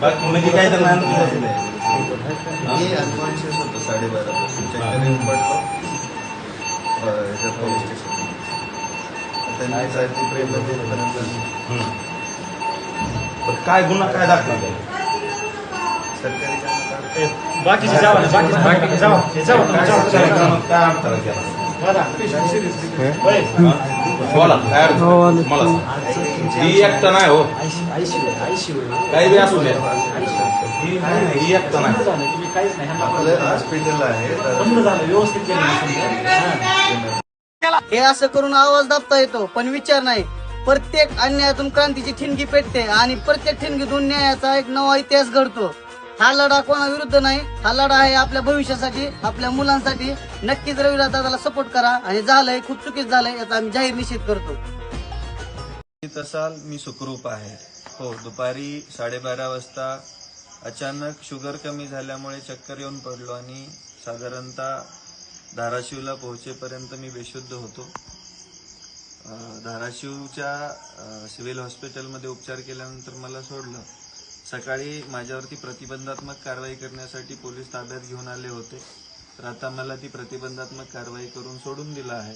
बाकी म्हणजे काय तर मी अनकॉन्शियस होतो 12:30 पासून चक्कर येऊन पडलो पोलीस स्टेशन. त्यांनी जायची प्रेममध्ये काय गुन्हा काय दाखला सरकारी कामं बाकीचे जावा बाकीचे जावा काय अडथळा केला बोला काय अडचण मला ही एकटा नाही हो काही बी असू द्या ही एकटा नाही आपलं हॉस्पिटल आहे व्यवस्थित हे असं करून आवाज दाबता येतो पण विचार नाही. प्रत्येक अन्यायातून क्रांतीची ठिणगी पेटते आणि प्रत्येक ठिणगीतून न्यायाचा एक नवा इतिहास घडतो. हा लढा कोणाविरुद्ध नाही, हा लढा आहे आपल्या भविष्यासाठी, आपल्या मुलांसाठी. नक्कीच रविराज दादाला सपोर्ट करा आणि झालंय खूप चुकीच झालंय याचा आम्ही जाहीर निषेध करतो. तसाल मी सुखरूप आहे. हो, दुपारी 12:30 वाजता अचानक शुगर कमी झाल्यामुळे चक्कर येऊन पडलो आणि साधारणतः धाराशिवला पोहोचेपर्यंत मी बेशुद्ध होतो. धाराशिवच्या सिव्हिल हॉस्पिटलमध्ये उपचार केल्यानंतर मला सोडलं. सकाळी माझ्यावरती प्रतिबंधात्मक कारवाई करण्यासाठी पोलीस ताब्यात घेऊन आले होते. तर आता मला ती प्रतिबंधात्मक कारवाई करून सोडून दिलं आहे.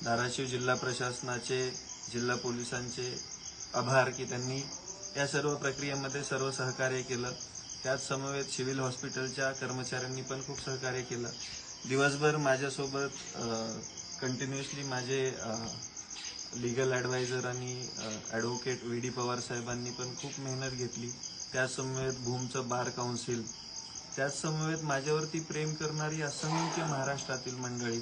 धाराशिव जिल्हा प्रशासनाचे, जिल्हा पोलिसांचे आभार की त्यांनी या सर्व प्रक्रियेमध्ये सर्व सहकार्य केलं. त्याच समवेत सिव्हिल हॉस्पिटलच्या कर्मचाऱ्यांनी पण खूप सहकार्य केलं. दिवसभर माझ्यासोबत कंटिन्युअसली माझे लीगल ॲडवायझर आणि ॲडव्होकेट व्ही डी पवार साहेबांनी पण खूप मेहनत घेतली. त्याच समवेत भूमचं बार काउन्सिल, त्याच समवेत माझ्यावरती प्रेम करणारी असंख्य महाराष्ट्रातील मंडळी.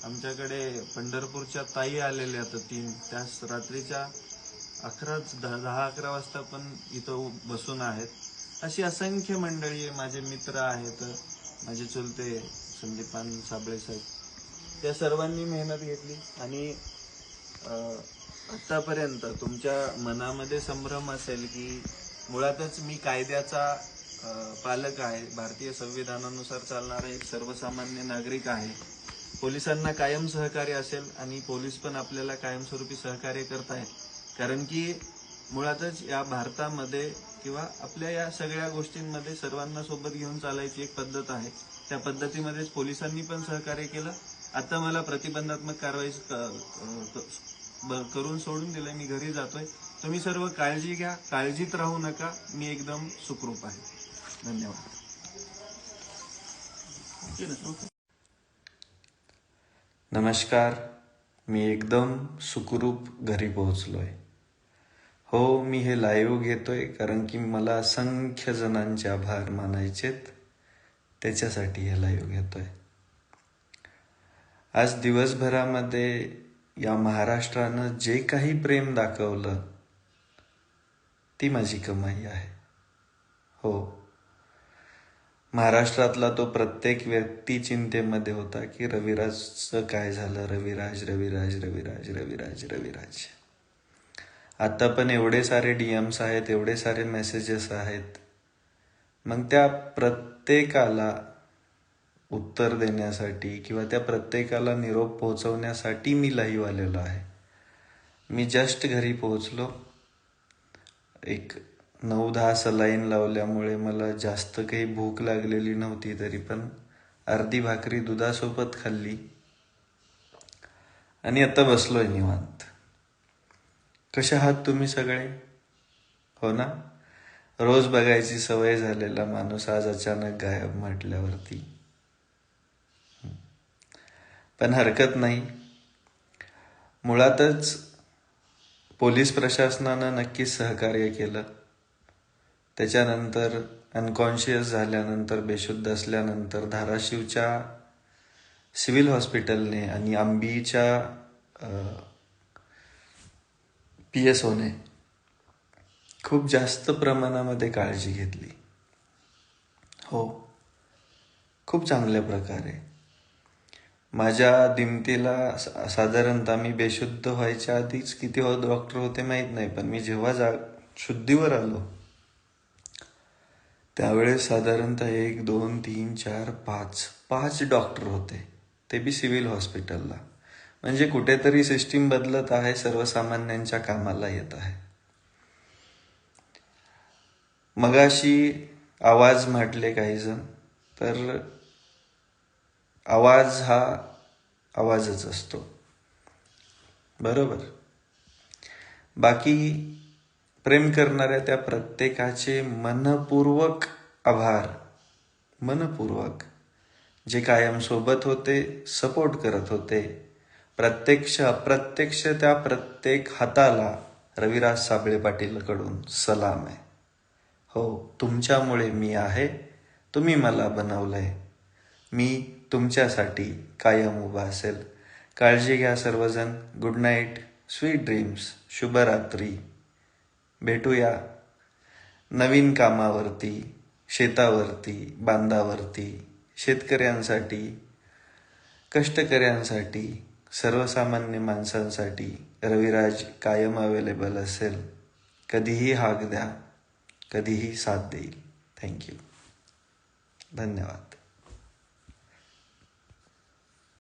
आमच्याकडे पंढरपूरच्या ताई आलेल्या आता 3, त्याच रात्रीच्या 10-11 वाजता पण इथं बसून आहेत. अशी असंख्य मंडळी आहे. माझे मित्र आहेत, माझे चुलते संदीपान साबळे साहेब, त्या सर्वांनी मेहनत घेतली आणि आतापर्यंत तुमच्या मनामध्ये संभ्रम असेल की मुळातच मी कायद्याचा पालक आहे, भारतीय संविधानानुसार चालणारा एक सर्वसामान्य नागरिक आहे. पोलिसांना कायम सहकार्य असेल आणि पोलीस पण आपल्याला कायमस्वरूपी सहकार्य करतायत. कारण की मुळातच या भारतामध्ये किंवा आपल्या या सगळ्या गोष्टींमध्ये सर्वांना सोबत घेऊन चालायची एक पद्धत आहे. त्या पद्धतीमध्येच पोलिसांनी पण सहकार्य केलं. आता मला प्रतिबंधात्मक कारवाई करून सोडून दिलंय. मी घरी जातोय. तुम्ही सर्व काळजी घ्या, काळजीत राहू नका. मी एकदम सुखरूप आहे. धन्यवाद. नमस्कार. मी एकदम सुखरूप घरी पोहोचलोय. हो, मी हे लाईव्ह घेतोय कारण की मला असंख्य जणांचे आभार मानायचेत, त्याच्यासाठी हे लाईव्ह घेतोय. आज दिवसभरामध्ये या महाराष्ट्रानं जे काही प्रेम दाखवलं ती माझी कमाई आहे. हो, महाराष्ट्रातला तो प्रत्येक व्यक्ती चिंतेमध्ये होता की रविराजचं काय झालं, रविराज रविराज रविराज रविराज रविराज. आता पण एवढे सारे DMs आहेत, एवढे सारे मेसेजेस आहेत. मग त्या प्रत्येकाला उत्तर देण्यासाठी किंवा त्या प्रत्येकाला निरोप पोहोचवण्यासाठी मी लाईव्ह आलेलो आहे. मी जस्ट घरी पोहोचलो. एक 9-10 सलाईन लावल्यामुळे मला जास्त काही भूक लागलेली नव्हती, तरी पण अर्धी भाकरी दुधासोबत खाल्ली आणि आता बसलोय निवांत. कशा आहात तुम्ही सगळे? हो ना, रोज बघायची सवय झालेला माणूस आज अचानक गायब म्हटल्यावरती. पण हरकत नाही. मुळातच पोलीस प्रशासनानं नक्कीच सहकार्य केलं. त्याच्यानंतर अनकॉन्शियस झाल्यानंतर, बेशुद्ध असल्यानंतर धाराशिवच्या सिव्हिल हॉस्पिटलने आणि आंबीच्या PSOने खूप जास्त प्रमाणामध्ये काळजी घेतली. हो, खूप चांगल्या प्रकारे. माझ्या दिमतीला साधारणतः मी बेशुद्ध व्हायच्या आधीच किती डॉक्टर होते माहीत नाही, पण मी जेव्हा शुद्धीवर आलो त्यावेळेस साधारणतः 1, 2, 3, 4, 5 डॉक्टर होते, ते बी सिव्हिल हॉस्पिटलला. म्हणजे कुठेतरी सिस्टीम बदलत आहे, सर्वसामान्यांच्या कामाला येत आहे. मगाशी आवाज म्हटले काही जण, तर आवाज हा आवाजच असतो, बरोबर. बाकी प्रेम करणाऱ्या त्या प्रत्येकाचे मनपूर्वक आभार, मनपूर्वक. जे कायम सोबत होते, सपोर्ट करत होते, प्रत्यक्ष अप्रत्यक्ष त्या प्रत्येक हाताला रविराज साबळे पाटीलकडून सलाम आहे. हो, तुमच्यामुळे मी आहे, तुम्ही मला बनवलंय, मी तुमच्यासाठी कायम उभा असेल. काळजी घ्या सर्वजण. गुड नाईट, स्वीट ड्रीम्स, शुभरात्री. भेटूया नवीन कामावरती, शेतावरती, बांधावरती, शेतकऱ्यांसाठी, कष्टकऱ्यांसाठी, सर्वसामान्य माणसांसाठी रविराज कायम अवेलेबल असेल. कधीही हाक द्या, कधीही साथ देईल. थँक्यू, धन्यवाद.